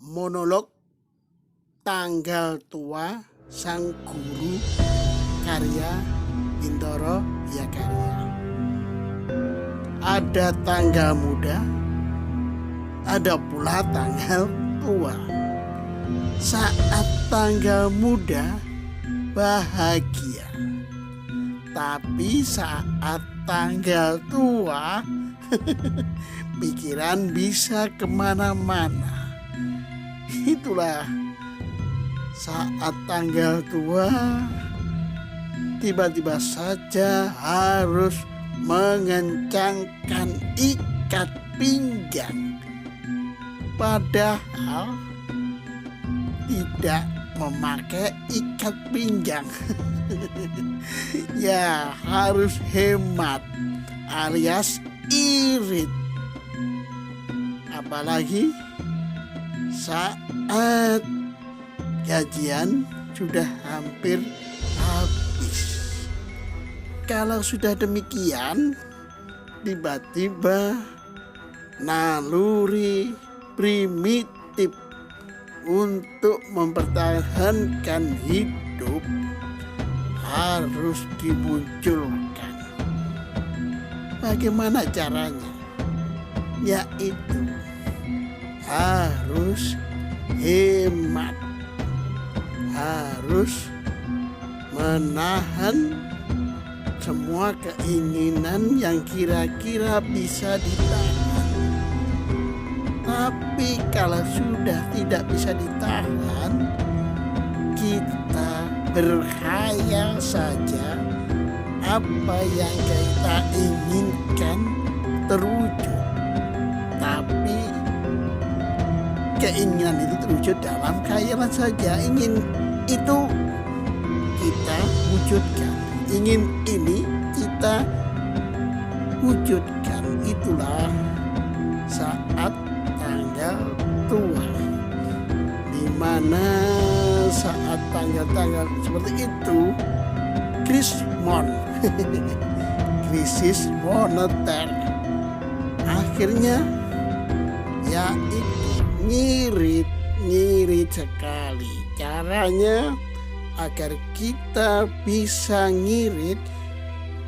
monolog tanggal tua sang guru karya Bintoro Yakarya. Ada tanggal muda, ada pula tanggal tua. Saat tanggal muda bahagia, tapi saat tanggal tua pikiran bisa kemana-mana. Itulah saat tanggal tua tiba-tiba saja harus mengencangkan ikat pinggang, padahal tidak memakai ikat pinggang. Ya harus hemat alias irit, apalagi saat gajian sudah hampir habis. Kalau sudah demikian, tiba-tiba naluri primitif untuk mempertahankan hidup harus dimunculkan. Bagaimana caranya? Yaitu harus hemat, harus menahan semua keinginan yang kira-kira bisa ditahan. Tapi kalau sudah tidak bisa ditahan, kita berkhayal saja apa yang kita inginkan terwujud. Tapi keinginan itu terwujud dalam khayalan saja. Ingin itu kita wujudkan, ingin ini kita wujudkan. Itulah saat tanggal tua, di mana saat tanggal-tanggal seperti itu krismon krisis moneter akhirnya yaitu ngirit sekali. Caranya agar kita bisa ngirit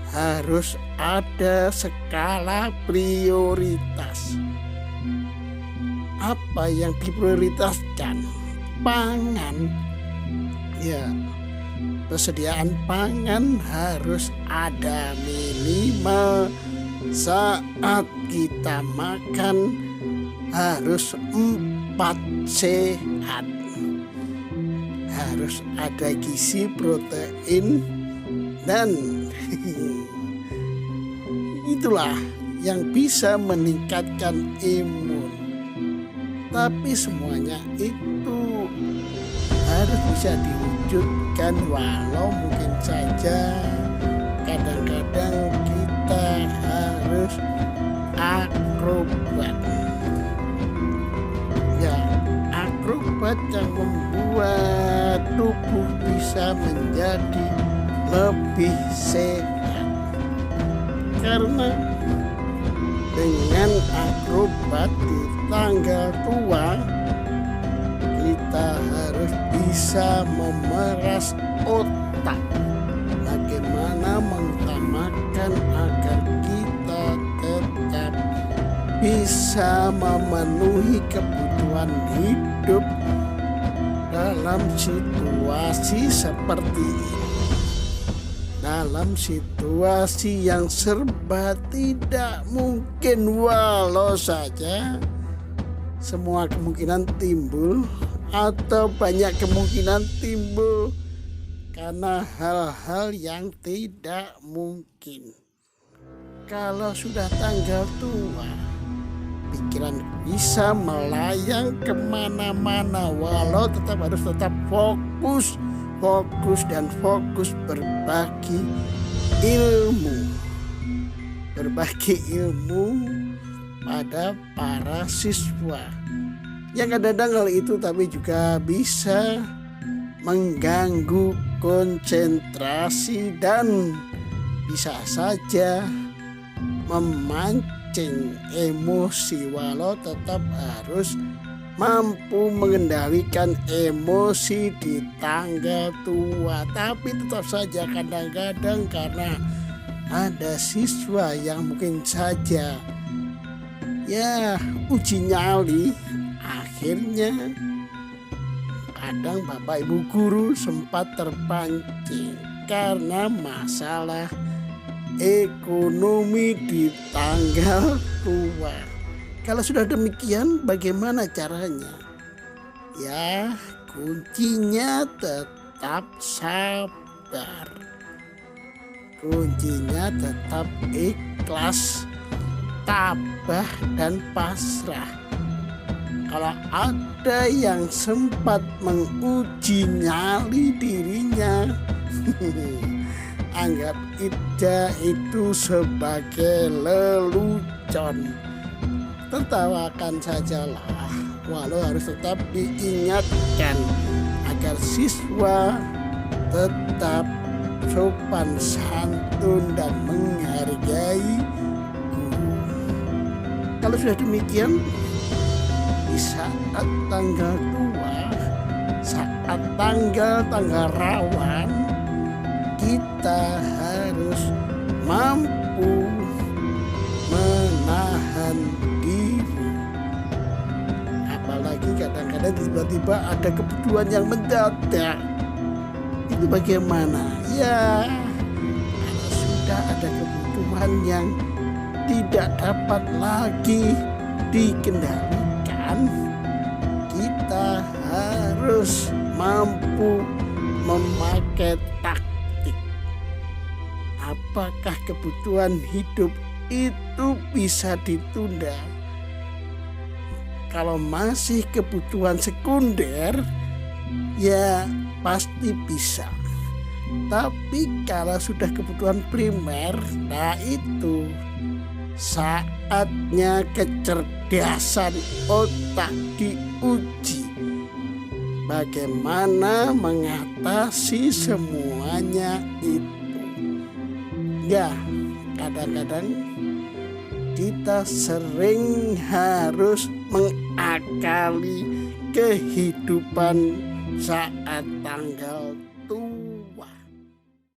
harus ada skala prioritas. Apa yang diprioritaskan? Pangan. Ya, persediaan pangan harus ada minimal. Saat kita makan harus 4 sehat. Harus ada gizi, protein, dan itulah yang bisa meningkatkan imun. Tapi semuanya itu harus bisa diwujudkan, walau mungkin saja kadang-kadang kita harus akrobat. Ya, akrobat yang membuat tubuh bisa menjadi lebih sehat. Karena dengan akrobat di tanggal tua, kita harus bisa memeras otak. Bagaimana mengutamakan agar kita tetap bisa memenuhi kebutuhan hidup dalam situasi seperti ini. Dalam situasi yang serba tidak mungkin, walau saja semua kemungkinan timbul atau banyak kemungkinan timbul karena hal-hal yang tidak mungkin. Kalau sudah tanggal tua, pikiran bisa melayang kemana-mana, walau harus tetap fokus dan fokus berbagi ilmu pada para siswa. Yang kadang-kadang hal itu tapi juga bisa mengganggu konsentrasi dan bisa saja memancing emosi, walau tetap harus mampu mengendalikan emosi di tanggal tua. Tapi tetap saja kadang-kadang karena ada siswa yang mungkin saja ya uji nyali, akhirnya kadang Bapak Ibu guru sempat terpancing karena masalah ekonomi di tanggal tua. Kalau sudah demikian, bagaimana caranya? Ya, kuncinya tetap sabar. Kuncinya tetap ikhlas, tabah, dan pasrah. Kalau ada yang sempat menguji nyali dirinya, anggap ida itu sebagai lelucon. Tertawakan sajalah, walau harus tetap diingatkan agar siswa tetap sopan santun dan menghargai guru. Kalau sudah demikian, di saat tanggal tua, saat tanggal rawan, kita harus mampu menahan diri. Apalagi kadang-kadang tiba-tiba ada kebutuhan yang mendadak. Itu bagaimana? Ya, kalau sudah ada kebutuhan yang tidak dapat lagi dikendalikan, kita harus mampu memakai taktik. Apakah kebutuhan hidup itu bisa ditunda? Kalau masih kebutuhan sekunder, ya pasti bisa. Tapi kalau sudah kebutuhan primer, nah itu saatnya kecerdasan otak diuji. Bagaimana mengatasi semuanya itu? Ya, kadang-kadang kita sering harus mengakali kehidupan saat tanggal tua.